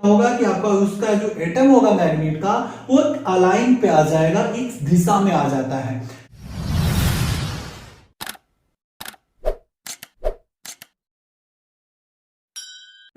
होगा कि आपका उसका जो एटम होगा मैग्नेट का वो अलाइन पे आ जाएगा, एक दिशा में आ जाता है।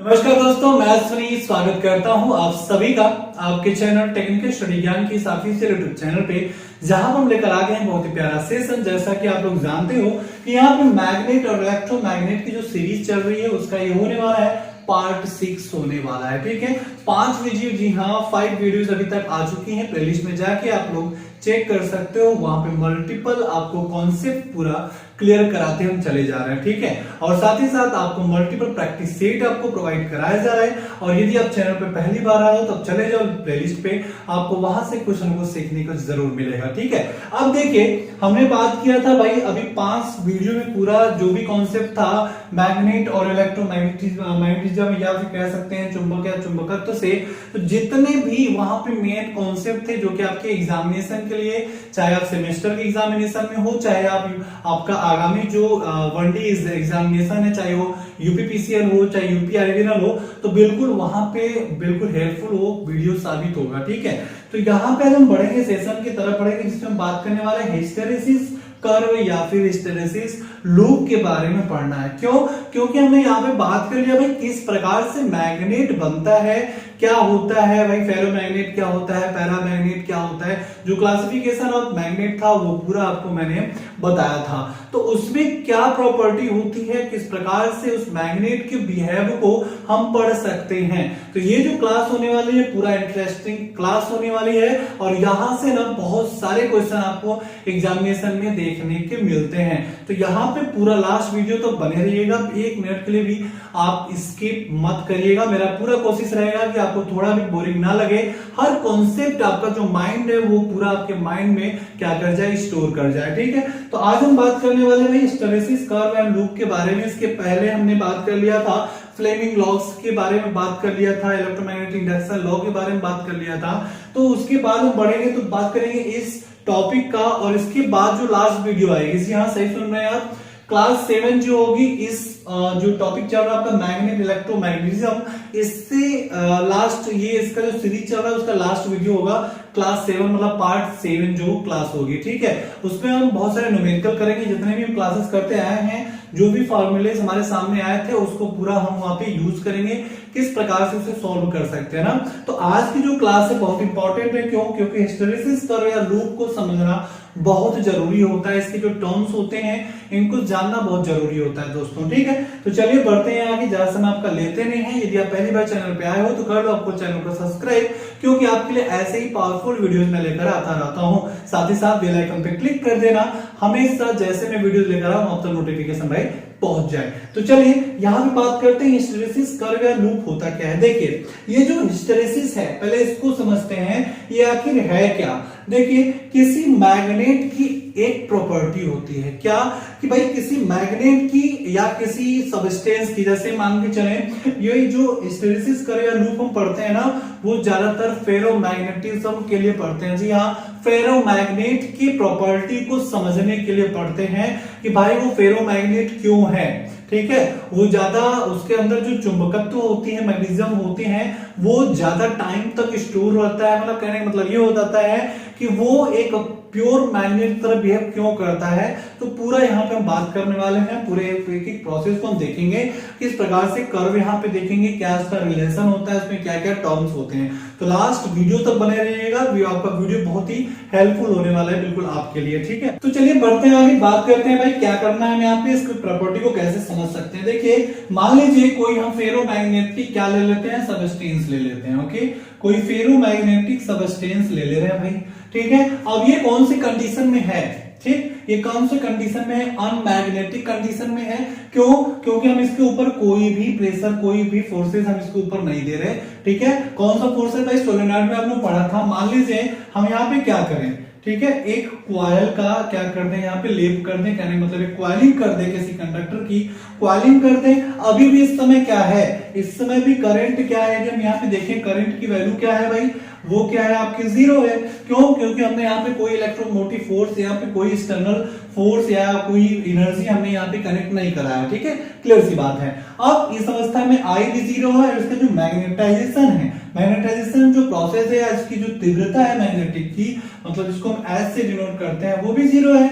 नमस्कार दोस्तों, मैं अश्विनी स्वागत करता हूं आप सभी का आपके चैनल टेक्निकल स्टडी ज्ञान की ऑफिशियल यूट्यूब चैनल पे, जहां हम लेकर आ गए हैं बहुत ही प्यारा सेशन। जैसा कि आप लोग जानते हो कि यहाँ पे मैग्नेट और इलेक्ट्रोमैग्नेट की जो सीरीज चल रही है उसका ये होने वाला है पार्ट 6 होने वाला है। ठीक है, 5 वीडियो, जी हाँ 5 वीडियोस अभी तक आ चुकी हैं। प्लेलिस्ट में जाके आप लोग चेक कर सकते हो, वहां पे मल्टीपल आपको कॉन्सेप्ट पूरा क्लियर कराते हम चले जा रहे हैं। ठीक है, और साथ ही साथ आपको मल्टीपल प्रैक्टिस सेट आपको प्रोवाइड कराया जा रहा है। और यदि आप चैनल पे पहली बार आए हो तो चले जाओ प्लेलिस्ट पे, आपको वहां से कुछ न कुछ सीखने को जरूर मिलेगा। ठीक है, अब देखिए हमने बात किया था भाई अभी 5 वीडियो में पूरा जो भी कॉन्सेप्ट था मैग्नेट और इलेक्ट्रोमैग्नेटिज्म या फिर कह सकते हैं चुंबक या चुंबकत्व से, तो जितने भी वहां पे मेन कॉन्सेप्ट थे जो कि आपके एग्जामिनेशन के लिए, चाहे आप सेमेस्टर के एग्जामिनेशन में हो, चाहे आपका आगामी जो वनडे एग्जामिनेशन है, चाहे वो यूपीपीसीएल हो चाहे यूपीआरवीएनएल हो, तो बिल्कुल वहां पे बिल्कुल हेल्पफुल वो वीडियो साबित होगा। ठीक है, तो यहाँ पे हम बढ़ेंगे सेशन की तरफ बढ़ेंगे, जिसमें हम बात करने वाले हैं हिस्टेरेसिस कर्व या फिर हिस्टेरेसिस लूप के बारे में पढ़ना है। क्यों? क्योंकि हमने यहाँ पे बात कर लिया भाई किस प्रकार से मैग्नेट बनता है, क्या होता है भाई फेरोमैग्नेट, क्या होता है पैरामैग्नेट, क्या होता है, जो क्लासिफिकेशन ऑफ मैग्नेट था वो पूरा आपको मैंने बताया था। तो उसमें क्या प्रॉपर्टी होती है, किस प्रकार से उस मैग्नेट के बिहेव को हम पढ़ सकते हैं। तो ये जो क्लास होने वाली है पूरा इंटरेस्टिंग क्लास होने वाली है, और यहां से ना बहुत सारे क्वेश्चन आपको एग्जामिनेशन में देखने के मिलते हैं। तो यहाँ पे पूरा लास्ट वीडियो तो बने रहिएगा, 1 मिनट के लिए भी आप स्किप मत करिएगा। मेरा पूरा कोशिश रहेगा कि आपको थोड़ा भी बोरिंग ना लगे, हर कॉन्सेप्ट आपका जो माइंड है वो पूरा आपके माइंड में क्या कर जाए, स्टोर कर जाए। ठीक है, तो आज हम बात करने वाले हैं हिस्टेरेसिस कर्व एंड लूप के बारे में। इसके पहले हमने बात कर लिया था फ्लेमिंग लॉस के बारे में, बात कर लिया था इलेक्ट्रोमैग्नेटिक इंडक्शन लॉ के बारे में बात कर लिया था। तो उसके बाद हम बढ़ेंगे तो बात करेंगे इस टॉपिक का, और इसके बाद जो लास्ट वीडियो आएगी, जी हाँ सही सुन रहे हैं आप, क्लास 7 जो होगी, इस जो टॉपिक चल रहा है आपका मैग्नेट इलेक्ट्रोमैग्नेटिज्म, इससे लास्ट ये इसका जो सीरीज चल रहा है उसका लास्ट वीडियो होगा क्लास 7, मतलब पार्ट 7 जो क्लास होगी। ठीक है, उसमें हम बहुत सारे न्यूमेरिकल करेंगे, जितने भी हम क्लासेस करते आए हैं, जो भी फॉर्मूलेस हमारे सामने आए थे उसको पूरा हम वहां पे यूज करेंगे, किस प्रकार से उसे सॉल्व कर सकते हैं ना। तो आज की जो क्लास है बहुत इंपॉर्टेंट है। क्यों? क्योंकि हिस्टेरेसिस कर्व या लूप को समझना बहुत जरूरी होता है, इसके जो टर्म्स होते हैं इनको जानना बहुत जरूरी होता है दोस्तों। ठीक है, तो चलिए बढ़ते हैं आगे, ज्यादा समय आपका लेते नहीं है। यदि आप पहली बार चैनल पे आए हो तो कर लो आपको चैनल को सब्सक्राइब, क्योंकि आपके लिए ऐसे ही पावरफुल वीडियोस मैं लेकर आता रहता हूं। साथ ही साथ बेल आइकन पे क्लिक कर देना, हमेशा जैसे मैं वीडियोस लेकर आऊं आप तक नोटिफिकेशन भाई पहुंच जाए। तो चलिए यहां पे बात करते हैं हिस्टेरेसिस कर्व या लूप होता क्या है। देखिए ये जो हिस्टेरेसिस है, पहले इसको समझते हैं ये आखिर है क्या। देखिए किसी मैग्नेट की एक प्रॉपर्टी होती है, क्या कि भाई किसी मैग्नेट की या किसी सबस्टेंस की, जैसे मान के चलें ये जो हिस्टेरेसिस कर्व या लूप हम पढ़ते हैं ना, वो ज्यादातर फेरोमैग्नेटिज्म के लिए पढ़ते हैं। जी हाँ, फेरोमैग्नेट की प्रॉपर्टी को समझने के लिए पढ़ते हैं कि भाई वो फेरोमैग्नेट क्यों है। ठीक है, वो ज्यादा उसके अंदर जो चुंबकत्व होती है, मैग्नीशियम होते हैं, वो ज्यादा टाइम तक स्टोर रहता है। मतलब कहने का मतलब ये हो जाता है कि वो एक प्योर मैग्नेट की तरह बिहेव क्यों करता है। तो पूरा यहाँ पे हम बात करने वाले हैं, पूरे एक प्रोसेस को हम देखेंगे, किस प्रकार से कर्व यहाँ पे देखेंगे, क्या इसका रिलेशन होता है, इसमें क्या क्या टर्म्स होते हैं। तो लास्ट वीडियो तक बने रहिएगा, आपका वीडियो बहुत ही हेल्पफुल होने वाला है बिल्कुल आपके लिए। ठीक है, तो चलिए बढ़ते हैं आगे, बात करते हैं भाई क्या करना है हमें यहाँ पे, इसकी प्रॉपर्टी को कैसे समझ सकते हैं। देखिए मान लीजिए कोई हम फेरोमैग्नेटिक क्या ले लेते हैं, सबस्टेंस ले लेते हैं। ओके, कोई फेरोमैग्नेटिक सबस्टेंस ले रहे हैं भाई। ठीक है, अब ये कौन सी कंडीशन में है, ठीक, ये कौन से कंडीशन में है, अनमैग्नेटिक कंडीशन में है। क्यों? क्योंकि हम इसके ऊपर कोई भी प्रेशर, कोई भी फोर्सेस हम इसके ऊपर नहीं दे रहे। ठीक है, कौन सा फोर्स है भाई, सोलेनॉइड में आपने पढ़ा था। मान लीजिए हम यहाँ पे क्या करें, ठीक है, एक क्वाइल का क्या कर दें, यहाँ पे लेप कर दें, कहने मतलब एक क्वाइलिंग कर दें, किसी कंडक्टर की क्वाइलिंग कर दें। अभी भी इस समय क्या है, इस समय भी करंट क्या है, जब यहाँ पे देखें करंट की वैल्यू क्या है भाई, वो क्या है आपकी 0 है। क्यों? क्योंकि हमने यहाँ पे कोई इलेक्ट्रोमोटिव फोर्स, यहाँ पे कोई एक्सटर्नल फोर्स या कोई एनर्जी हमने यहाँ पे कनेक्ट नहीं कराया। ठीक है, क्लियर सी बात है। अब इस अवस्था में आई भी 0 है, इसका जो मैग्नेटाइजेशन है मैग्नेटाइजेशन जो प्रोसेस है, इसकी जो तीव्रता है मैग्नेटिक की, मतलब इसको हम एस से डिनोट करते हैं, वो भी जीरो है।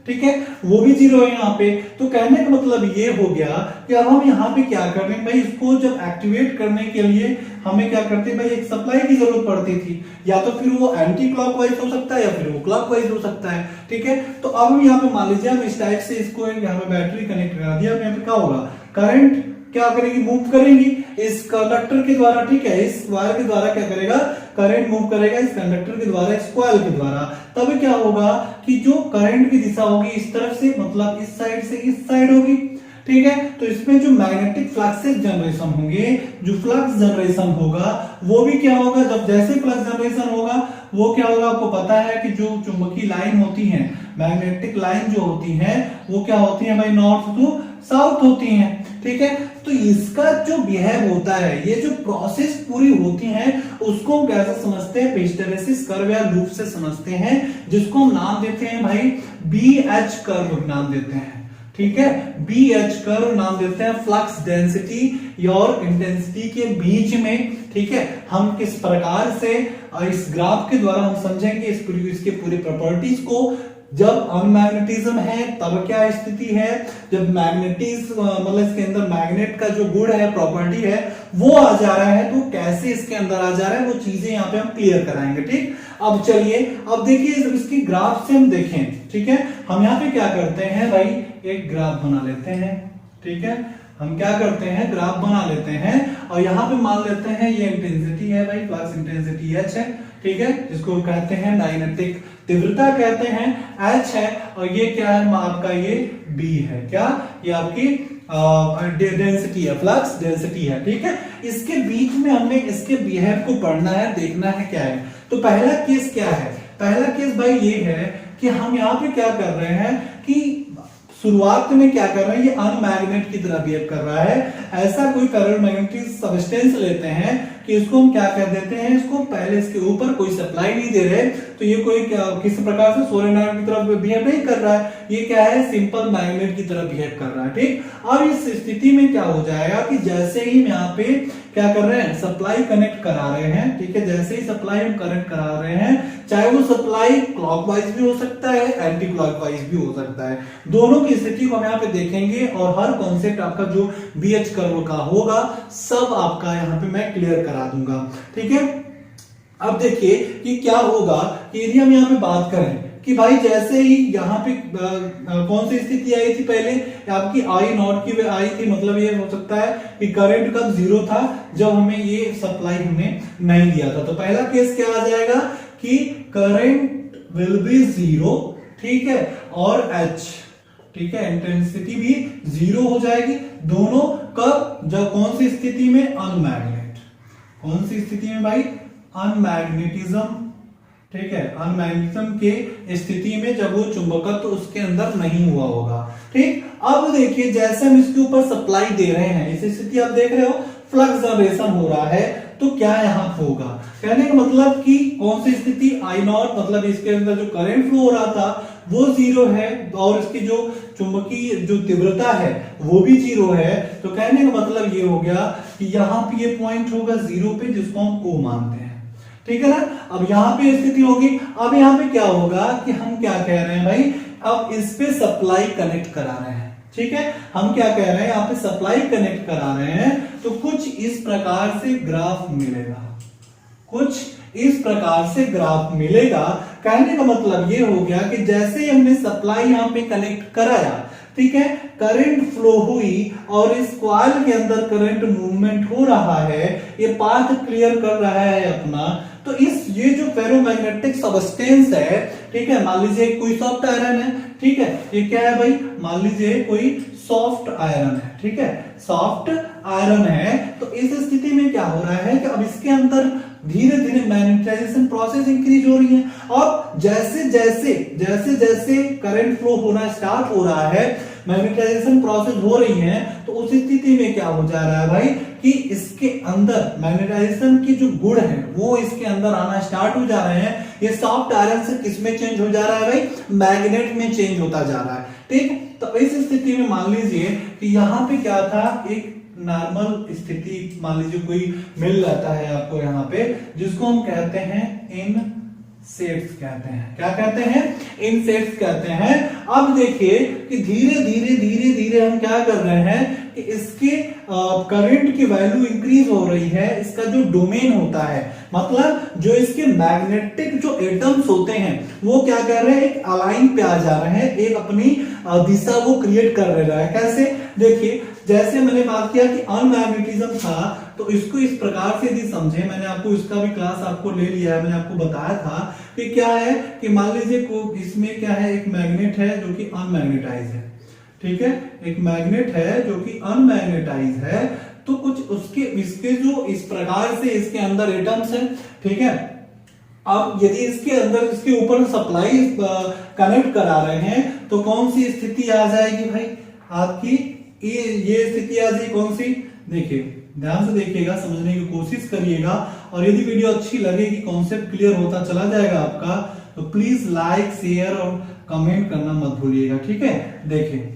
ठीक है, वो भी जीरो है यहाँ पे। तो कहने का मतलब ये हो गया कि अब हम यहाँ पे क्या कर रहे हैं भाई, इसको जब एक्टिवेट करने के लिए हमें क्या करते हैं भाई, एक सप्लाई की जरूरत पड़ती थी, या तो फिर वो एंटी क्लॉकवाइज हो सकता है या फिर वो क्लॉकवाइज हो सकता है। ठीक है, तो अब हम यहाँ पे मान लीजिए हम इस टाइप से इसको यहाँ पे बैटरी कनेक्ट करा दिया, यहाँ पे क्या होगा, करंट क्या करेगी, मूव करेंगी इस कंडक्टर के द्वारा। ठीक है, इस वायर के द्वारा क्या करेगा, करंट मूव करेगा इस कंडक्टर के द्वारा, इस कॉइल के द्वारा। तब क्या होगा कि जो करंट की दिशा होगी इस तरफ से, मतलब इस साइड से इस साइड होगी। ठीक है, तो इसमें जो मैग्नेटिक फ्लक्सेस जनरेशन होंगे, जो फ्लक्स जनरेशन होगा वो भी क्या होगा, जब जैसे फ्लक्स जनरेशन होगा वो क्या होगा, आपको पता है कि जो चुंबकीय लाइन होती है, मैग्नेटिक लाइन जो होती है वो क्या होती है भाई, नॉर्थ टू साउथ होती हैं। ठीक है, तो इसका जो बिहेव होता है, ये जो प्रोसेस पूरी होती है उसको हम कैसे समझते हैं, हिस्टैरिसीस कर्व या लूप से समझते हैं, जिसको हम नाम देते हैं भाई BH कर्व नाम देते हैं। ठीक है, BH कर्व नाम देते हैं फ्लक्स डेंसिटी और इंटेंसिटी के बीच में। ठीक है, हम किस प्रकार से इस ग्राफ के द्वारा हम समझेंगे इसके पूरी प्रॉपर्टीज को। जब अनमैग्नेटिज्म है तब क्या स्थिति है, जब मैग्नेटिज्म मतलब इसके अंदर मैग्नेट का जो गुण है, प्रॉपर्टी है, वो आ जा रहा है, तो कैसे इसके अंदर आ जा रहा है वो चीजें यहाँ पे हम क्लियर कराएंगे। ठीक, अब चलिए, अब देखिए इसकी ग्राफ से हम देखें। ठीक है, हम यहाँ पे क्या करते हैं भाई, एक ग्राफ बना लेते हैं। ठीक है, हम क्या करते हैं, ग्राफ बना लेते हैं और यहाँ पे मान लेते हैं ये इंटेंसिटी है भाई, फ्लक्स इंटेंसिटी H है। ठीक है, जिसको कहते हैं मैग्नेटिक तीव्रता कहते हैं, H है, और ये क्या है आपका, ये B है। क्या, ये आपकी डेंसिटी है, फ्लक्स डेंसिटी है। ठीक है, इसके बीच में हमने इसके बिहेव को पढ़ना है, देखना है क्या है। तो पहला केस क्या है, पहला केस भाई ये है कि हम यहाँ पे क्या कर रहे हैं कि शुरुआत में क्या कर रहे हैं, ये अनमैग्नेट की तरह बिहेव कर रहा है। ऐसा कोई फेरोमैग्नेटिक सब्सटेंस लेते हैं कि इसको हम क्या कर देते हैं, इसको पहले इसके ऊपर कोई सप्लाई नहीं दे रहे, तो ये कोई किसी प्रकार से सोलेनॉइड की तरह बिहेव नहीं कर रहा है, ये क्या है, सिंपल मैग्नेट की तरह बिहेव कर रहा है। ठीक, अब इस स्थिति में क्या हो जाएगा कि जैसे ही यहाँ पे क्या कर रहे हैं, सप्लाई कनेक्ट करा रहे हैं। ठीक है, जैसे ही सप्लाई हम कनेक्ट करा रहे हैं, चाहे वो सप्लाई क्लॉकवाइज भी हो सकता है, एंटी क्लॉकवाइज भी हो सकता है, दोनों की स्थिति को हम यहाँ पे देखेंगे और हर कॉन्सेप्ट आपका जो BH कर्व का होगा सब आपका यहाँ पे मैं क्लियर करा दूंगा। ठीक है, अब देखिए कि क्या होगा कि यदि हम यहाँ पे बात करें कि भाई जैसे ही यहाँ पे कौन सी स्थिति आई थी, पहले आपकी I नॉट की आई थी, मतलब ये हो सकता है कि करंट कब जीरो था, जब हमें ये सप्लाई हमने नहीं दिया था। तो पहला केस क्या आ जाएगा कि करंट विल बी जीरो। ठीक है, और H, ठीक है, इंटेंसिटी भी जीरो हो जाएगी। दोनों कब, जब कौन सी स्थिति में, अनमैग्नेट। कौन सी स्थिति में भाई, अनमैग्नेटिज्म। ठीक है, अनमैग्नेटिज्म के स्थिति में, जब वो चुंबकत्व तो उसके अंदर नहीं हुआ होगा। ठीक, अब देखिए जैसे हम इसके ऊपर सप्लाई दे रहे हैं, इस स्थिति आप देख रहे हो फ्लक्स जनरेशन हो रहा है, तो क्या यहां होगा, कहने का मतलब कि कौन सी स्थिति, I नॉट, मतलब इसके अंदर जो करंट फ्लो हो रहा था वो जीरो है और इसकी जो चुंबकीय जो तीव्रता है वो भी जीरो है। तो कहने का मतलब ये हो गया कि यहाँ पे ये पॉइंट होगा जीरो पे, जिसको हम O मानते हैं। ठीक है ना, अब यहाँ पे स्थिति होगी। अब यहाँ पे क्या होगा कि हम क्या कह रहे हैं भाई, अब इस पे सप्लाई कनेक्ट करा रहे हैं। ठीक है, हम क्या कह रहे हैं, यहाँ पे सप्लाई कनेक्ट करा रहे हैं, तो कुछ इस प्रकार से ग्राफ मिलेगा, कुछ इस प्रकार से ग्राफ मिलेगा। कहने का मतलब ये हो गया कि जैसे ही हमने सप्लाई यहाँ पे कनेक्ट कराया, ठीक है, करंट फ्लो हुई और इस कॉइल के अंदर करंट मूवमेंट हो रहा है, ये पाथ क्लियर कर रहा है अपना। तो इस ये जो फेरोमैग्नेटिक सब्सटेंस है, ठीक है, मान लीजिए कोई सॉफ्ट आयरन है। ठीक है, ये क्या है भाई, मान लीजिए कोई सॉफ्ट आयरन है। ठीक है, सॉफ्ट आयरन है, तो इस स्थिति में क्या हो रहा है कि अब इसके अंदर धीरे धीरे मैग्नेटाइजेशन प्रोसेस इंक्रीज हो रही है, और जैसे जैसे जैसे जैसे करंट फ्लो होना स्टार्ट हो रहा है, मैग्नेटाइजेशन प्रोसेस हो रही है, तो उस स्थिति में क्या हो जा रहा है भाई कि इसके अंदर मैग्नेटाइजेशन की जो गुण है वो इसके अंदर आना स्टार्ट हो जा रहे हैं। ये सॉफ्ट आयरन से किस में चेंज हो जा रहा है भाई, मैग्नेट में चेंज होता जा रहा है। ठीक, तो इस स्थिति में मान लीजिए कि यहाँ पे क्या था, एक नॉर्मल स्थिति मान लीजिए कोई मिल जाता है आपको यहाँ पे, जिसको हम कहते हैं इन सेट्स कहते हैं। क्या कहते हैं? इन सेट्स कहते हैं। अब देखिए कि धीरे धीरे धीरे धीरे हम क्या कर रहे हैं कि इसके करंट की वैल्यू इंक्रीज हो रही है। इसका जो डोमेन होता है, मतलब जो इसके मैग्नेटिक जो एटम्स होते हैं वो क्या कर रहे हैं, एक अलाइन पे आ जा रहे हैं, एक अपनी दिशा वो क्रिएट कर रहे हैं। कैसे? देखिए जैसे मैंने बात किया कि अनमैग्नेटिज्म था, तो इसको इस प्रकार से यदि समझे, मैंने आपको इसका भी क्लास आपको ले लिया है, मैंने आपको बताया था कि क्या है कि मान लीजिए इसमें क्या है, एक मैग्नेट है जो कि अनमैग्नेटाइज है, ठीक है, एक मैग्नेट है जो कि अनमैग्नेटाइज है, तो कुछ उसके इसके जो इस प्रकार से इसके अंदर एटम्स हैं, ठीक है। अब यदि इसके अंदर इसके ऊपर सप्लाई कनेक्ट करा रहे हैं तो कौन सी स्थिति आ जाएगी भाई आपकी, ये स्थिति आ जाएगी कौन सी? देखिए ध्यान से देखिएगा, समझने की कोशिश करिएगा, और यदि वीडियो अच्छी लगेगी, कॉन्सेप्ट क्लियर होता चला जाएगा आपका, तो प्लीज लाइक शेयर और कमेंट करना मत भूलिएगा, ठीक है। देखिए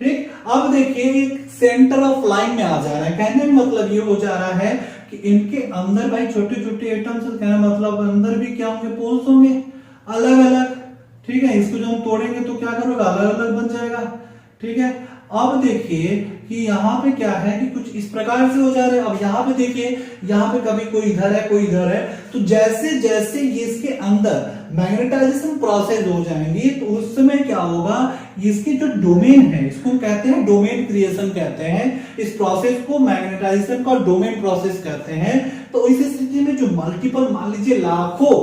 ठीक, अब देखिए एक सेंटर ऑफ लाइन में आ जा रहा है। कहने में मतलब ये हो जा रहा है कि इनके अंदर भाई छोटे छोटे एटम्स, कहने मतलब अंदर भी क्या होंगे, पोल्स होंगे अलग अलग, ठीक है। इसको जो हम तोड़ेंगे तो क्या करोगे, अलग अलग बन जाएगा, ठीक है। अब देखिए कि यहाँ पे क्या है कि कुछ इस प्रकार से हो जा रहा है। अब यहाँ पे देखिए, यहाँ पे कभी कोई इधर है कोई इधर है, तो जैसे जैसे ये इसके अंदर मैग्नेटाइजेशन प्रोसेस हो जाएंगी तो उस समय क्या होगा, इसके जो डोमेन है, इसको कहते हैं डोमेन क्रिएशन कहते हैं, इस प्रोसेस को मैग्नेटाइजेशन का डोमेन प्रोसेस कहते हैं। तो इस स्थिति में जो मल्टीपल मान लीजिए लाखों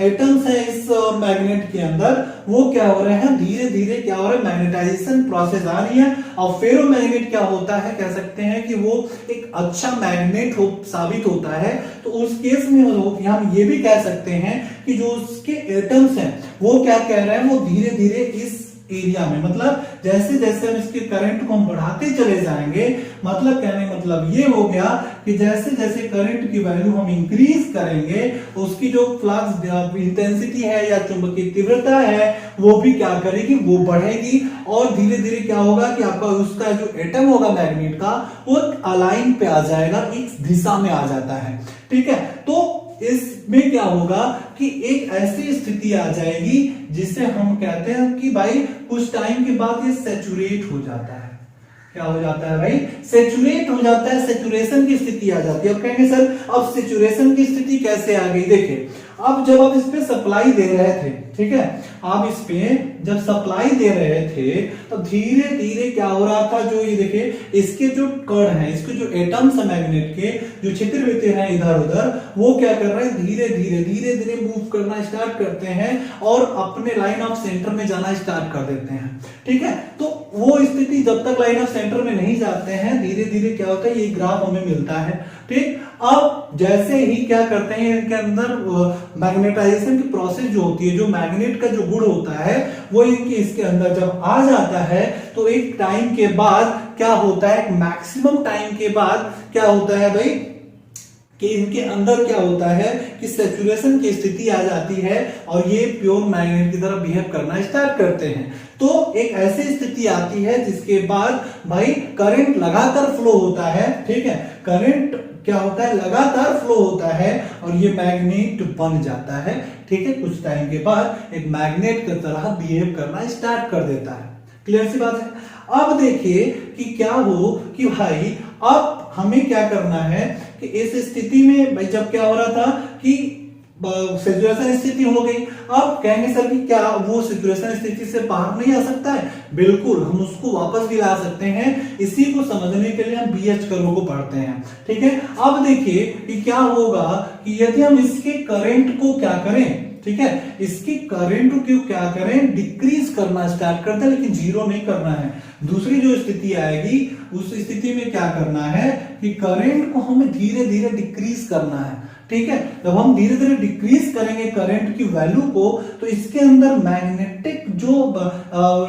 एटम्स है इस मैग्नेट के अंदर, वो क्या हो रहे हैं, धीरे धीरे क्या हो रहा है, मैग्नेटाइजेशन प्रोसेस आ रही है। और फेरोमैग्नेट क्या होता है, कह सकते हैं कि वो एक अच्छा मैग्नेट साबित होता है। तो उस केस में हम ये भी कह सकते हैं कि जो उसके एटम्स हैं वो क्या कह रहे हैं, वो धीरे धीरे इस एरिया में, मतलब जैसे जैसे हम इसके करंट को हम बढ़ाते चले जाएंगे, मतलब कहने मतलब ये हो गया कि जैसे जैसे करंट की वैल्यू हम इंक्रीज करेंगे, उसकी जो फ्लक्स इंटेंसिटी है या चुंबकीय तीव्रता है वो भी क्या करेगी, वो बढ़ेगी। और धीरे धीरे क्या होगा कि आपका उसका जो एटम होगा मैग्नेट का, वो अलाइन पे आ जाएगा, एक दिशा में आ जाता है, ठीक है। तो इसमें क्या होगा कि एक ऐसी स्थिति आ जाएगी जिसे हम कहते हैं कि भाई कुछ टाइम के बाद ये सैचुरेट हो जाता है। क्या हो जाता है भाई, सैचुरेट हो जाता है, सैचुरेशन की स्थिति आ जाती है। अब कहेंगे सर अब सैचुरेशन की स्थिति कैसे आ गई? देखिए अब जब आप इस पे सप्लाई दे रहे थे, ठीक है, आप इस पे जब सप्लाई दे रहे थे तो धीरे धीरे क्या हो रहा था, जो ये देखिए इसके जो कण हैं, इसके जो एटम्स है मैग्नेट के, जो छितर बितर हैं इधर उधर, वो क्या कर रहे हैं, धीरे धीरे धीरे धीरे मूव करना स्टार्ट करते हैं और अपने लाइन ऑफ सेंटर में जाना स्टार्ट कर देते हैं, ठीक है। तो वो स्थिति जब तक लाइन ऑफ सेंटर में नहीं जाते हैं, धीरे धीरे क्या होता है, ये ग्राफ हमें मिलता है, ठीक। अब जैसे ही क्या करते हैं, इनके अंदर मैग्नेटाइजेशन की प्रोसेस जो होती है, जो मैग्नेट का जो गुण होता है, वो इनके इसके अंदर जब आ जाता है तो एक टाइम के बाद क्या होता है, मैक्सिमम टाइम के बाद क्या होता है भाई, कि इनके अंदर क्या होता है कि सैचुरेशन की स्थिति आ जाती है और ये प्योर मैग्नेट की तरह बिहेव करना स्टार्ट करते हैं। तो एक ऐसी स्थिति आती है जिसके बाद भाई करंट लगातार फ्लो होता है, ठीक है, करंट क्या होता है, लगातार फ्लो होता है और ये मैग्नेट बन जाता है, ठीक है। कुछ टाइम के बाद एक मैग्नेट की तरह बिहेव करना स्टार्ट कर देता है। क्लियर सी बात है। अब देखिए कि क्या हो कि भाई अब हमें क्या करना है कि इस स्थिति में भाई जब क्या हो रहा था कि सैचुरेशन स्थिति हो गई, अब कहेंगे सर कि क्या वो सैचुरेशन स्थिति से बाहर नहीं आ सकता है? बिल्कुल, हम उसको वापस भी ला सकते हैं। इसी को समझने के लिए हम बीएच कर्व को पढ़ते हैं, ठीक है। अब देखिए कि क्या होगा कि यदि हम इसके करंट को क्या करें, ठीक है, इसकी करंट को क्या करें, डिक्रीज करना स्टार्ट करते हैं, लेकिन जीरो नहीं करना है। दूसरी जो स्थिति आएगी उस स्थिति में क्या करना है कि करंट को हमें धीरे धीरे डिक्रीज करना है, ठीक है। जब हम धीरे धीरे डिक्रीज करेंगे करंट की वैल्यू को, तो इसके अंदर मैग्नेटिक जो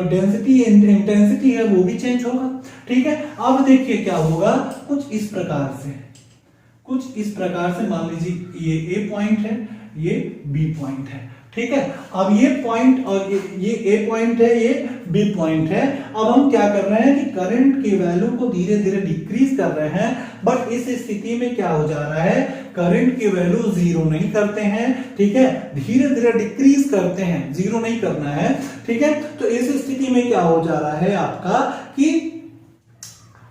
डेंसिटी इंटेंसिटी है वो भी चेंज होगा, ठीक है। अब देखिए क्या होगा, कुछ इस प्रकार से मान लीजिए ये ए पॉइंट है, ये बी पॉइंट है, ठीक है। अब ये पॉइंट और ये ए पॉइंट है, ये बी पॉइंट है। अब हम क्या कर रहे हैं कि करंट की वैल्यू को धीरे धीरे डिक्रीज कर रहे हैं, बट इस स्थिति में क्या हो जा रहा है, करंट की वैल्यू जीरो नहीं करते हैं, ठीक है, धीरे धीरे डिक्रीज करते हैं, जीरो नहीं करना है, ठीक है। तो इस स्थिति में क्या हो जा रहा है आपका कि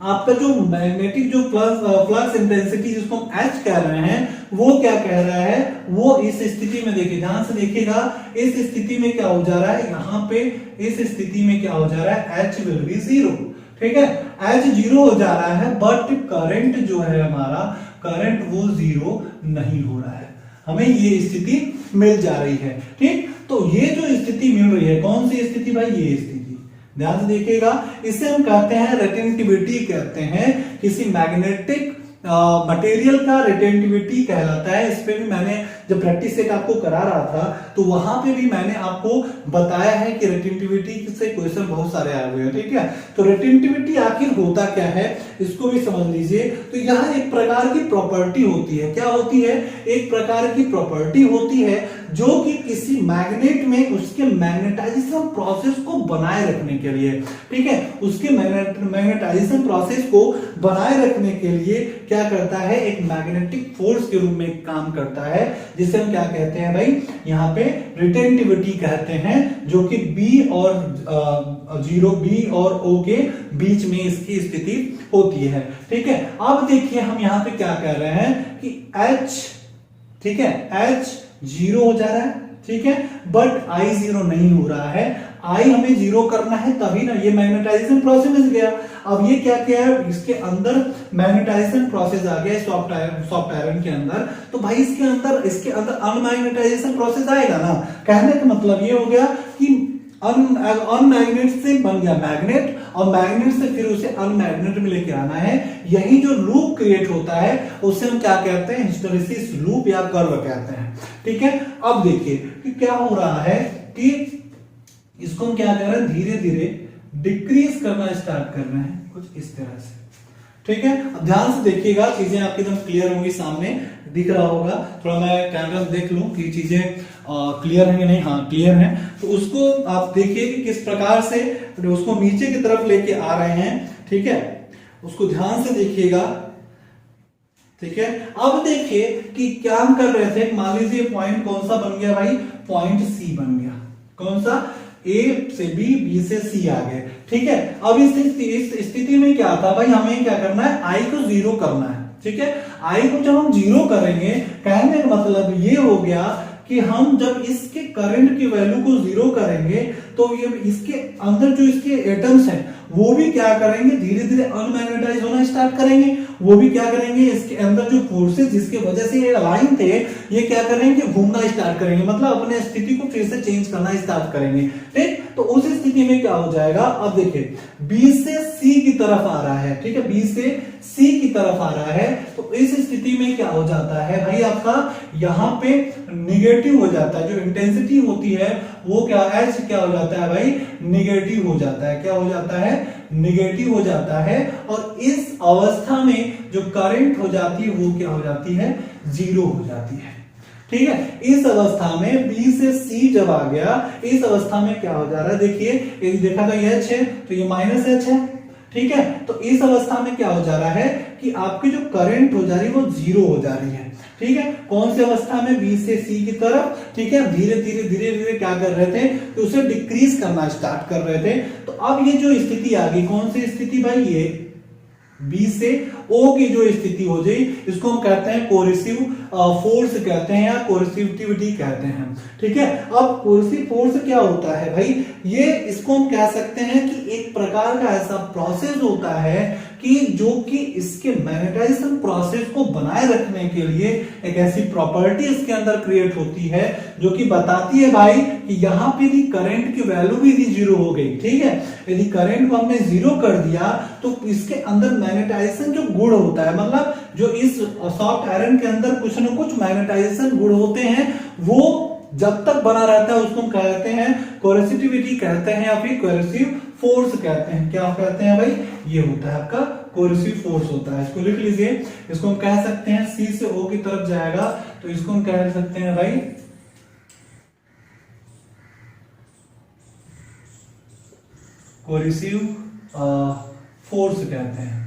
आपका जो मैग्नेटिक जो फ्लक्स इंटेंसिटी जिसको हम H कह रहे हैं, वो क्या कह रहा है, वो इस स्थिति में देखिए, ध्यान से देखिएगा, इस स्थिति में क्या हो जा रहा है, यहाँ पे इस स्थिति में क्या हो जा रहा है, H विल बी जीरो, ठीक है, H जीरो हो जा रहा है, बट करंट जो है हमारा, करंट वो जीरो नहीं हो रहा है, हमें ये स्थिति मिल जा रही है, ठीक। तो ये जो स्थिति मिल रही है, कौन सी स्थिति भाई, ये स्थिति, ध्यान से देखिएगा, इसे हम कहते हैं रिटेंटिविटी, कहते हैं किसी मैग्नेटिक मटेरियल का रिटेंटिविटी कहलाता है। इस पे भी मैंने जब प्रैक्टिस सेट आपको करा रहा था तो वहां पे भी मैंने आपको बताया है कि रिटेंटिविटी से क्वेश्चन बहुत सारे आए हुए हैं, ठीक है। तो रिटेंटिविटी आखिर होता क्या है, इसको भी समझ लीजिए। तो यह एक प्रकार की प्रॉपर्टी होती है, क्या होती है, एक प्रकार की प्रॉपर्टी होती है जो कि किसी मैग्नेट में उसके मैग्नेटाइजेशन प्रोसेस को बनाए रखने के लिए, ठीक है, उसके मैग्नेटाइजेशन प्रोसेस को बनाए रखने के लिए क्या करता है, एक मैग्नेटिक फोर्स के रूप में काम करता है, जिसे हम क्या कहते हैं भाई, यहाँ पे रिटेंटिविटी कहते हैं, जो कि बी और जीरो, बी और ओ के बीच में इसकी स्थिति होती है, ठीक है। अब देखिए हम यहाँ पे क्या कह रहे हैं कि H, ठीक है, H जीरो हो जा रहा है, ठीक है, बट I जीरो नहीं हो रहा है, I हमें जीरो करना है तभी ना, ये मैग्नेटाइजेशन प्रोसेस गया। अब ये क्या किया है, इसके अंदर मैग्नेटाइजेशन प्रोसेस आ गया सॉफ्ट आयरन के अंदर, तो भाई इसके अंदर अनमैग्नेटाइजेशन प्रोसेस आएगा ना। कहने का मतलब ये हो गया कि अनमैग्नेट से बन गया मैग्नेट, और मैग्नेट से फिर उसे अनमैग्नेट में लेके आना है। यही जो लूप क्रिएट होता है उसे हम क्या कहते हैं, हिस्टैरिसीस लूप या कर्व कहते हैं, ठीक है। अब देखिए कि क्या हो रहा है कि इसको हम क्या कर रहे हैं, धीरे धीरे डिक्रीज करना स्टार्ट कर रहे हैं, कुछ इस तरह से, ठीक है। अब ध्यान से देखिएगा, चीजें आपकी एकदम क्लियर होंगी, सामने दिख रहा होगा, थोड़ा मैं कैमरा से देख लूं कि चीजें क्लियर है कि नहीं, हाँ क्लियर है। तो उसको आप देखिए कि किस प्रकार से उसको नीचे की तरफ लेके आ रहे हैं, ठीक है, उसको ध्यान से देखिएगा, ठीक है। अब देखिए कि क्या हम कर रहे थे, मान लीजिए पॉइंट कौन सा बन गया भाई, पॉइंट सी बन गया, कौन सा, ए से बी, बी से सी आ गए, ठीक है। अब इस स्थिति में क्या था भाई, हमें क्या करना है, आई को जीरो करना है, ठीक है। आई को जब हम जीरो करेंगे, कहने का मतलब ये हो गया कि हम जब इसके करंट की वैल्यू को जीरो करेंगे तो ये इसके अंदर जो इसके एटम्स हैं वो भी क्या करेंगे, धीरे धीरे अनमैग्नेटाइज होना स्टार्ट करेंगे। वो भी क्या करेंगे, इसके अंदर जो फोर्सेस जिसके वजह से ये अलाइन थे, ये क्या करेंगे, घूमना स्टार्ट करेंगे, मतलब अपने स्थिति को फिर से चेंज करना स्टार्ट करेंगे, ठीक। तो उस स्थिति में क्या हो जाएगा, अब देखिए बी से सी की तरफ आ रहा है, ठीक है, बी से सी की तरफ आ रहा है। तो इस स्थिति में क्या हो जाता है भाई, आपका यहाँ पे निगेटिव हो जाता है, जो इंटेंसिटी होती है वो क्या, एच क्या हो जाता है भाई, निगेटिव हो जाता है, क्या हो जाता है, निगेटिव हो जाता है। और इस अवस्था में जो करंट हो जाती है वो क्या हो जाती है, जीरो हो जाती है, ठीक है। इस अवस्था में बी से सी जब आ गया, इस अवस्था में क्या हो जा रहा है, देखिए यदि देखा तो ये एच है तो ये माइनस एच है, ठीक है। तो इस अवस्था में क्या हो जा रहा है कि आपकी जो करंट हो जा रही है वो जीरो हो जा रही है, ठीक है। कौन सी अवस्था में, बी से सी की तरफ, ठीक है। धीरे धीरे क्या कर रहे थे, तो उसे डिक्रीज करना स्टार्ट कर रहे थे। तो अब ये जो स्थिति आ गई, कौन सी स्थिति भाई, ये बी से ओ की जो स्थिति हो जाए, इसको हम कहते हैं कोरिसिव फोर्स कहते हैं या कोरिसिविटी कहते हैं, ठीक है। अब कोरिसिव फोर्स क्या होता है भाई, ये इसको हम कह सकते हैं कि एक प्रकार का ऐसा प्रोसेस होता है कि जो कि इसके मैग्नेटाइजेशन प्रोसेस को बनाए रखने के लिए एक ऐसी प्रॉपर्टी इसके अंदर क्रिएट होती है जो कि बताती है भाई कि यहाँ पे यदि करंट की वैल्यू भी यदि जीरो हो गई, ठीक है, यदि करंट को हमने जीरो कर दिया तो इसके अंदर मैग्नेटाइजेशन जो गुण होता है, मतलब जो इस सॉफ्ट आयरन के अंदर कुछ न कुछ मैग्नेटाइजेशन गुण होते हैं, वो जब तक बना रहता है उसको हम कहते हैं कोरेसिविटी कहते हैं या फिर कोरेसिव फोर्स कहते हैं। क्या कहते हैं भाई, ये होता है आपका कोरेसिव फोर्स होता है। इसको लिख लीजिए, इसको हम कह सकते हैं सी से ओ की तरफ जाएगा तो इसको हम कह सकते हैं भाई कोरिसिव फोर्स कहते हैं,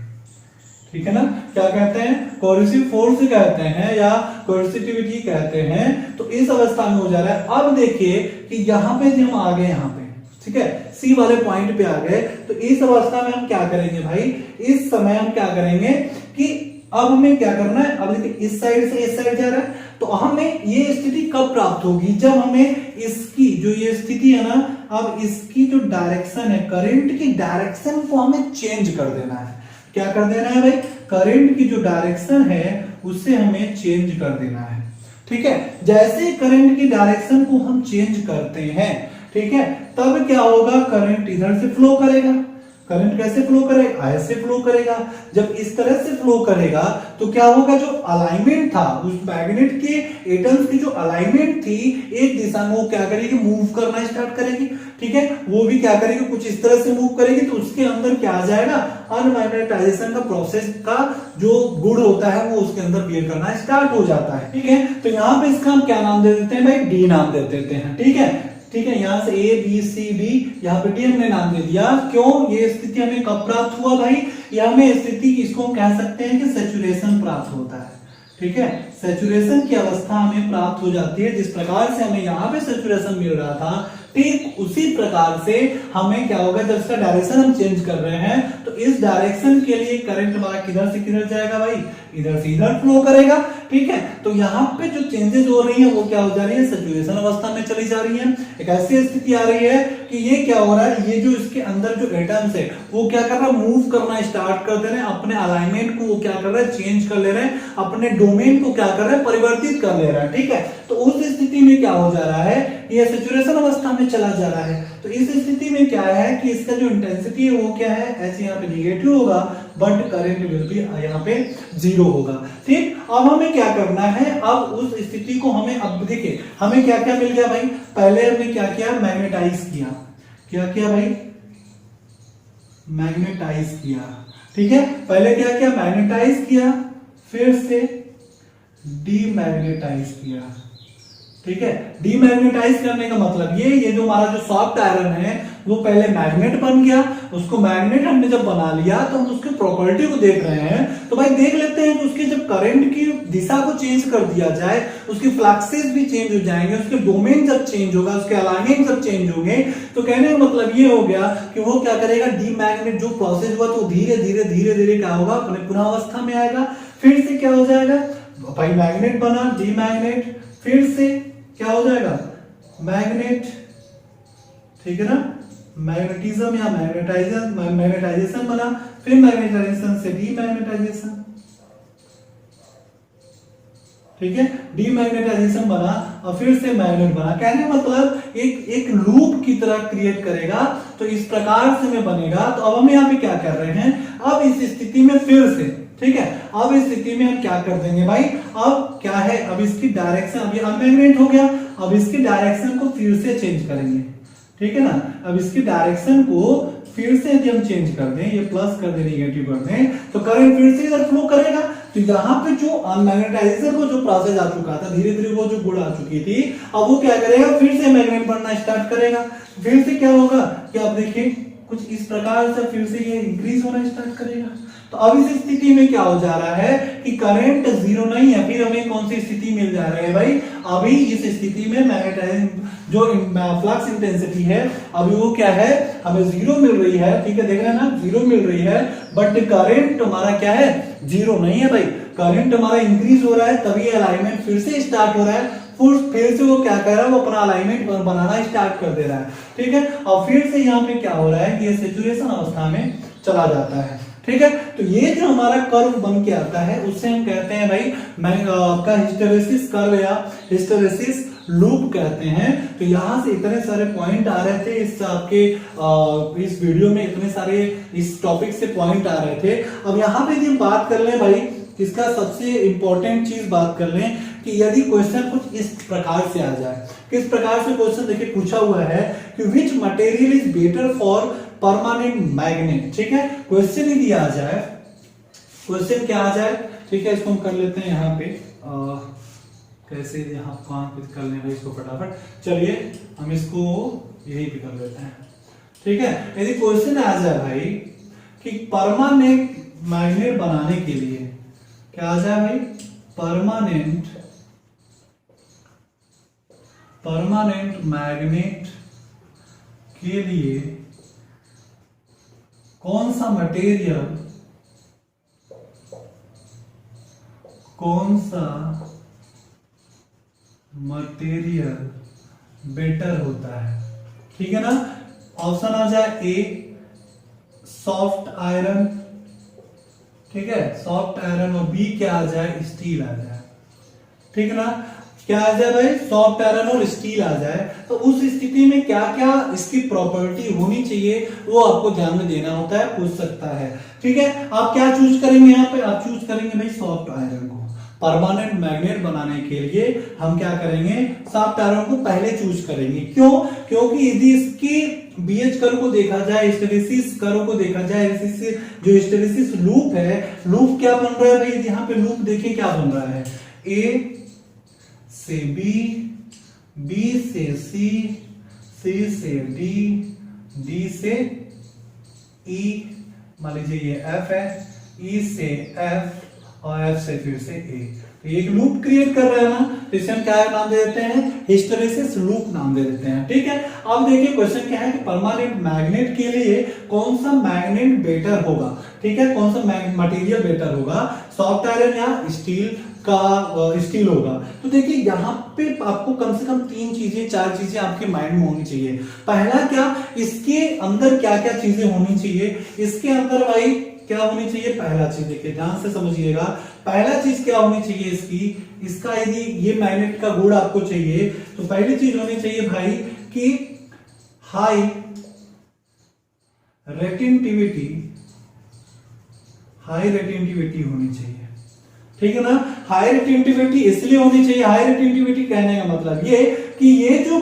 ठीक है ना। क्या कहते हैं? कोरिसिव फोर्स कहते हैं या कोर्सिटिविटी कहते हैं। तो इस अवस्था में हो जा रहा है। अब देखिए कि यहां पे हम आ गए, यहां पे ठीक है, सी वाले पॉइंट पे आ गए। तो इस अवस्था में हम क्या करेंगे भाई, इस समय हम क्या करेंगे कि अब हमें क्या करना है, अब देखिए इस साइड से इस साइड जा रहा है, तो हमें ये स्थिति कब प्राप्त होगी, जब हमें इसकी जो ये स्थिति है ना, अब इसकी जो डायरेक्शन है, करंट की डायरेक्शन को हमें चेंज कर देना है। क्या कर देना है भाई, करंट की जो डायरेक्शन है उसे हमें चेंज कर देना है, ठीक है। जैसे करंट की डायरेक्शन को हम चेंज करते हैं, ठीक है, तब क्या होगा, करंट इधर से फ्लो करेगा। करंट कैसे फ्लो करेगा, ऐसे फ्लो करेगा। जब इस तरह से फ्लो करेगा तो क्या होगा, जो अलाइनमेंट था उस मैग्नेट के एटम्स की जो अलाइनमेंट थी एक दिशा में, वो क्या करेगी, मूव करना स्टार्ट करेगी, ठीक है। वो भी क्या करेगी, कुछ इस तरह से मूव करेगी। तो उसके अंदर क्या आ जाएगा, अनमैग्नेटाइजेशन का प्रोसेस का जो गुण होता है वो उसके अंदर बिहेव करना स्टार्ट हो जाता है, ठीक है। तो यहाँ पे इसका हम क्या नाम दे देते हैं भाई, डी नाम दे देते हैं, ठीक है। ठीक है, यहां से ए बी सी डी, यहाँ पे डी हमने नाम दे दिया। क्यों, ये स्थिति हमें कब प्राप्त हुआ भाई, यह हमें स्थिति इसको हम कह सकते हैं कि सैचुरेशन प्राप्त होता है, ठीक है। सैचुरेशन की अवस्था हमें प्राप्त हो जाती है। जिस प्रकार से हमें यहाँ पे सैचुरेशन मिल रहा था, ठीक उसी प्रकार से हमें क्या होगा, जब इसका डायरेक्शन हम चेंज कर रहे हैं तो इस डायरेक्शन के लिए करंट हमारा किधर से किधर जाएगा भाई, इधर से इधर फ्लो करेगा, ठीक है। तो यहाँ पे जो चेंजेस हो रही है वो क्या हो जा रही है, सैचुरेशन अवस्था में चली जा रही है। एक ऐसी स्थिति आ रही है कि ये क्या हो रहा है, ये जो इसके अंदर जो एटम्स है वो क्या कर रहा है, मूव करना स्टार्ट कर दे रहे हैं। अपने अलाइनमेंट को वो क्या कर रहा है, चेंज कर ले रहे हैं। अपने डोमेन को क्या कर रहे हैं, परिवर्तित कर ले रहा है, ठीक है। तो उस स्थिति में क्या हो जा रहा है, ये सैचुरेशन अवस्था में चला जा रहा है। तो इस स्थिति में क्या है कि इसका जो इंटेंसिटी है वो क्या है, ऐसे यहाँ पे निगेटिव होगा, बट करंट विल बी यहाँ पे जीरो होगा, ठीक। अब हमें क्या करना है, अब उस स्थिति को हमें, अब देखिए हमें क्या क्या मिल गया भाई, पहले हमने क्या किया, मैग्नेटाइज किया। क्या किया भाई, मैग्नेटाइज किया, ठीक है। पहले क्या किया, मैग्नेटाइज किया, फिर से डीमैग्नेटाइज किया, ठीक है। डीमैग्नेटाइज करने का मतलब ये जो हमारा जो सॉफ्ट आयरन है वो पहले मैग्नेट बन गया। उसको मैग्नेट हमने जब बना लिया तो हम उसकी प्रॉपर्टी को देख रहे हैं। तो भाई देख लेते हैं कि उसके जब करंट की दिशा को चेंज कर दिया जाए, उसकी फ्लक्सेस भी चेंज हो जाएंगे, उसके डोमेन जब चेंज होगा, उसके अलाइनमेंट जब चेंज होंगे, तो कहने का मतलब ये हो गया कि वो क्या करेगा, डीमैग्नेट जो प्रोसेस हुआ तो धीरे धीरे धीरे धीरे क्या होगा, अपने पुनः अवस्था में आएगा। फिर से क्या हो जाएगा भाई, मैग्नेट बना, डीमैग्नेट, फिर से क्या हो जाएगा, मैग्नेट, ठीक है ना, मैग्नेटिज्म या मैग्नेटाइजेशन बना, फिर मैग्नेटाइजेशन से डीमैग्नेटाइजेशन, ठीक है। डीमैग्नेटाइजेशन बना और फिर से मैग्नेट बना। कहने मतलब एक लूप की तरह क्रिएट करेगा। तो इस प्रकार से में बनेगा। तो अब हम यहाँ पे क्या कर रहे हैं, अब इस स्थिति में फिर से, ठीक है, अब इस स्थिति में हम क्या कर देंगे भाई, अब क्या है, अब इसकी डायरेक्शन, अब ये अनमैग्नेट हो गया, अब इसकी डायरेक्शन को फिर से चेंज करेंगे, ठीक है ना। अब इसकी डायरेक्शन को फिर से यदि हम चेंज कर दें, ये प्लस कर दें, नेगेटिव कर दें, तो करंट फिर से इधर फ्लो करेगा। तो यहाँ पे जो अनमैग्नेटाइजेशन को जो प्रोसेस आ चुका था, धीरे धीरे वो जो गुण आ चुकी थी, अब वो क्या करेगा, फिर से मैग्नेट बनना स्टार्ट करेगा। फिर से क्या होगा कि आप देखिए कुछ इस प्रकार से फिर से ये इंक्रीज होना स्टार्ट करेगा। तो अब इस स्थिति में क्या हो जा रहा है कि करंट जीरो नहीं है। फिर हमें कौन सी स्थिति मिल जा रही है भाई, अभी इस स्थिति में मैग्नेटाइजिंग जो फ्लक्स इंटेंसिटी है अभी वो क्या है, हमें जीरो मिल रही है, ठीक है, देख रहे हैं ना, जीरो मिल रही है। बट करंट हमारा क्या है, जीरो नहीं है भाई, करंट हमारा इंक्रीज हो रहा है, तभी अलाइनमेंट फिर से स्टार्ट हो रहा है। फिर से वो क्या कर रहा है, वो अपना अलाइनमेंट बनाना स्टार्ट कर दे रहा है, ठीक है। और फिर से यहाँ पे क्या हो रहा है कि ये सैचुरेशन अवस्था में चला जाता है, ठीक है। तो ये जो हमारा कर्व बन के आता है उससे हम कहते हैं भाई आपका हिस्टेरेसिस कर्व या हिस्टेरेसिस लूप कहते हैं। तो यहां से इतने सारे पॉइंट आ रहे थे इस आपके इस वीडियो में, इतने सारे इस टॉपिक से पॉइंट आ रहे थे। अब यहाँ पे हम बात कर लें भाई, इसका सबसे इंपॉर्टेंट चीज बात कर लें कि यदि क्वेश्चन कुछ इस प्रकार से आ जाए, किस प्रकार से क्वेश्चन देखिए पूछा हुआ है कि which material is better for permanent magnet, ठीक है। क्वेश्चन ही दिया आ जाए, क्वेश्चन क्या आ जाए, ठीक है, इसको हम कर लेते हैं यहाँ पे कैसे, यहाँ कहाँ पे कर लें भाई इसको फटाफट, चलिए हम इसको यही पे कर लेते हैं, ठीक है। यदि क्वेश्चन आ जाए भाई कि परमानेंट मैग्नेट बनाने के लिए, क्या आ जाए भाई, परमानेंट मैग्नेट के लिए कौन सा मटेरियल बेटर होता है, ठीक है ना। ऑप्शन आ जाए ए सॉफ्ट आयरन, ठीक है, सॉफ्ट आयरन, और बी क्या आ जाए, स्टील आ जाए, ठीक है ना। क्या आ जाए भाई, सॉफ्ट आयरन और स्टील आ जाए। तो उस स्थिति में क्या क्या इसकी प्रॉपर्टी होनी चाहिए वो आपको ध्यान में देना होता है, पूछ सकता है, ठीक है। आप क्या चूज करेंगे यहाँ पे, आप चूज करेंगे भाई सॉफ्ट आयरन को। परमानेंट मैग्नेट बनाने के लिए हम क्या करेंगे, सॉफ्ट आयरन को पहले चूज करेंगे। क्यों? क्योंकि यदि इसकी बीएच कर्व को देखा जाए, हिस्टैरिसीस कर्व को देखा जाए, जो हिस्टैरिसीस लूप है, लूप क्या बन रहा है भाई, यहाँ पे लूप देखिए क्या बन रहा है, ए से बी, बी से सी, सी से डी, डी से ई, मान लीजिए ये एफ है, ई से एफ और एफ से फिर से ए। तो ये एक लूप क्रिएट कर रहा है ना, तो इसे हम क्या नाम दे देते हैं, हिस्टैरिसीस लूप नाम दे देते हैं, ठीक है। अब देखिए क्वेश्चन क्या है कि परमानेंट मैग्नेट के लिए कौन सा मैग्नेट बेटर होगा, ठीक है, कौन सा मटेरियल बेटर होगा, सॉफ्ट आयरन या स्टील का, स्टील होगा। तो देखिए यहाँ पे आपको कम से कम 3 चीजें 4 चीजें आपके माइंड में होनी चाहिए। पहला क्या, इसके अंदर क्या क्या चीजें होनी चाहिए, इसके अंदर भाई क्या होनी चाहिए, पहला चीज देखिए ध्यान से समझिएगा, पहला चीज क्या होनी चाहिए इसका यदि ये मैग्नेट का गुण आपको चाहिए तो पहली चीज होनी चाहिए भाई कि हाई रेटिविटी होनी चाहिए, ठीक है ना। हाई रेटिविटी इसलिए होनी चाहिए, हाई रेटिविटी कहने का मतलब ये कि ये जो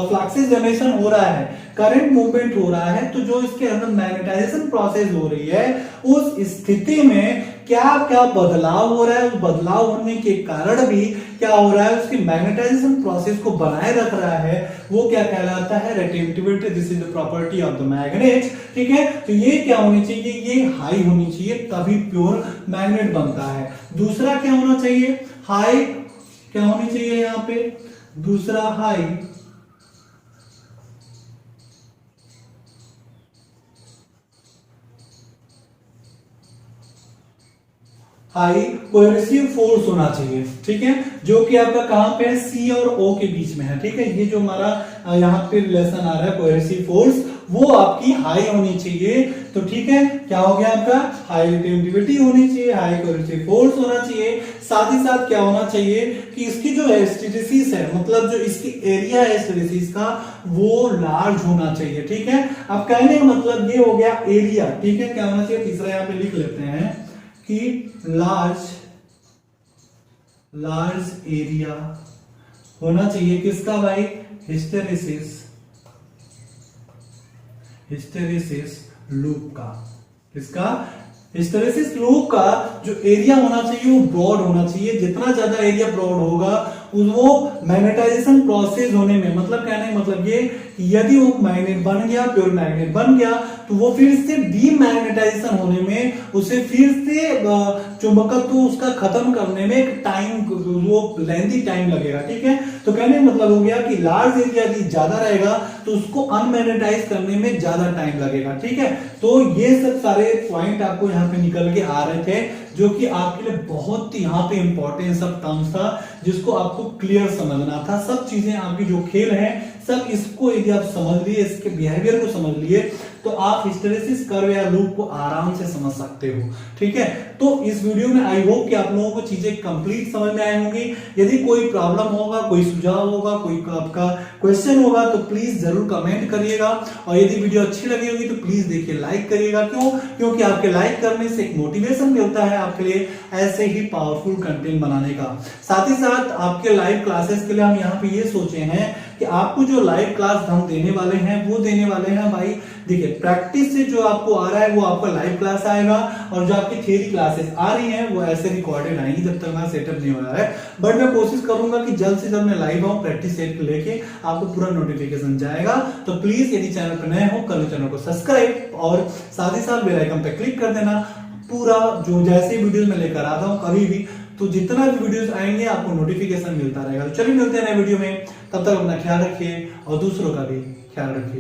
फ्लक्सेस जनरेशन हो रहा है, करंट मूवमेंट हो रहा है, तो जो इसके अंदर मैग्नेटाइजेशन प्रोसेस हो रही है, उस स्थिति में क्या क्या बदलाव हो रहा है, उस बदलाव होने के कारण भी क्या हो रहा है, उसकी मैग्नेटाइजेशन प्रोसेस को बनाए रख रहा है, वो क्या कहलाता है, retentivity. This is the property of the magnet, ठीक है। तो ये क्या होनी चाहिए, ये हाई होनी चाहिए, तभी प्योर मैग्नेट बनता है। दूसरा क्या होना चाहिए, हाई क्या होनी चाहिए यहाँ पे, दूसरा हाई कोएर्सिव फोर्स होना चाहिए, ठीक है, जो कि आपका कहां पे है, सी और ओ के बीच में है, ठीक है। ये जो हमारा यहाँ पे रिलेशन आ रहा है कोएर्सिव फोर्स, वो आपकी हाई होनी चाहिए। तो ठीक है, क्या हो गया आपका, हाई रेटिविटी होनी चाहिए, हाई कोएर्सिव फोर्स होना चाहिए। साथ ही साथ क्या होना चाहिए कि इसकी जो हिस्टैरिसीस है, मतलब जो इसकी एरिया है हिस्टैरिसीस का, वो लार्ज होना चाहिए, ठीक है। अब कहने का मतलब ये हो गया एरिया, ठीक है। क्या होना चाहिए, तीसरा यहाँ पे लिख लेते हैं कि लार्ज एरिया होना चाहिए, किसका भाई, हिस्टैरिसीस लूप का, किसका, हिस्टैरिसीस लूप का जो एरिया होना चाहिए वो ब्रॉड होना चाहिए। जितना ज्यादा एरिया ब्रॉड होगा वो मैग्नेटाइजेशन प्रोसेस होने में, मतलब कहने का मतलब ये यदि वो मैग्नेट बन गया, प्योर मैग्नेट बन गया, तो वो फिर से डीमैग्नेटाइजेशन होने में, उसे फिर से चुंबकत्व उसका खत्म करने में एक टाइम, वो लेंथी टाइम लगेगा, ठीक है। तो कहने का मतलब हो गया कि लार्ज एरिया यदि ज्यादा रहेगा तो उसको अनमैग्नेटाइज करने में ज्यादा टाइम लगेगा, ठीक है। तो ये सब सारे पॉइंट आपको यहाँ पे निकल के आ रहे थे, जो कि आपके लिए बहुत ही यहाँ पे इंपॉर्टेंट सब टर्म्स था, जिसको आपको क्लियर समझना था। सब चीजें आपकी जो खेल है, सब इसको यदि आप समझ लिए, इसके बिहेवियर को समझ लिए, तो आप हिस्टैरिसीस कर्व या लूप को आराम से समझ सकते हो, ठीक है। तो इस वीडियो में आई होप कि आप लोगों को चीजें कंप्लीट समझ में आई होंगी। यदि कोई प्रॉब्लम होगा, कोई सुझाव होगा, कोई आपका क्वेश्चन होगा, तो प्लीज जरूर कमेंट करिएगा। और यदि वीडियो अच्छी लगी होगी तो प्लीज देखिए लाइक करिएगा। क्यों? क्योंकि आपके लाइक करने से एक मोटिवेशन मिलता है आपके लिए ऐसे ही पावरफुल कंटेंट बनाने का। साथ ही साथ आपके लाइव क्लासेस के लिए हम यहाँ पे ये सोचे हैं कि आपको जो लाइव क्लास हम देने वाले हैं वो देने वाले हैं भाई, देखिए प्रैक्टिस से जो आपको आ रहा है वो आपका लाइव क्लास आएगा, और जो आपकी थियरी क्लासेस आ रही हैं वो ऐसे रिकॉर्डेड आएंगी जब तक हमारा सेटअप नहीं हो रहा है। बट मैं कोशिश करूंगा कि जल्द से जल्द मैं लाइव आऊं प्रैक्टिस सेट लेके, आपको पूरा नोटिफिकेशन जाएगा। तो प्लीज यदि चैनल पर नए हो कर लो चैनल को सब्सक्राइब, और साथ ही साथ बेल आइकन पे क्लिक कर देना। पूरा जो जैसे वीडियो में लेकर आता हूं कभी भी, तो जितना भी वीडियोस आएंगे आपको नोटिफिकेशन मिलता रहेगा। तो चलिए मिलते हैं नए वीडियो में, तब तक अपना ख्याल रखिए और दूसरों का भी ख्याल रखिए।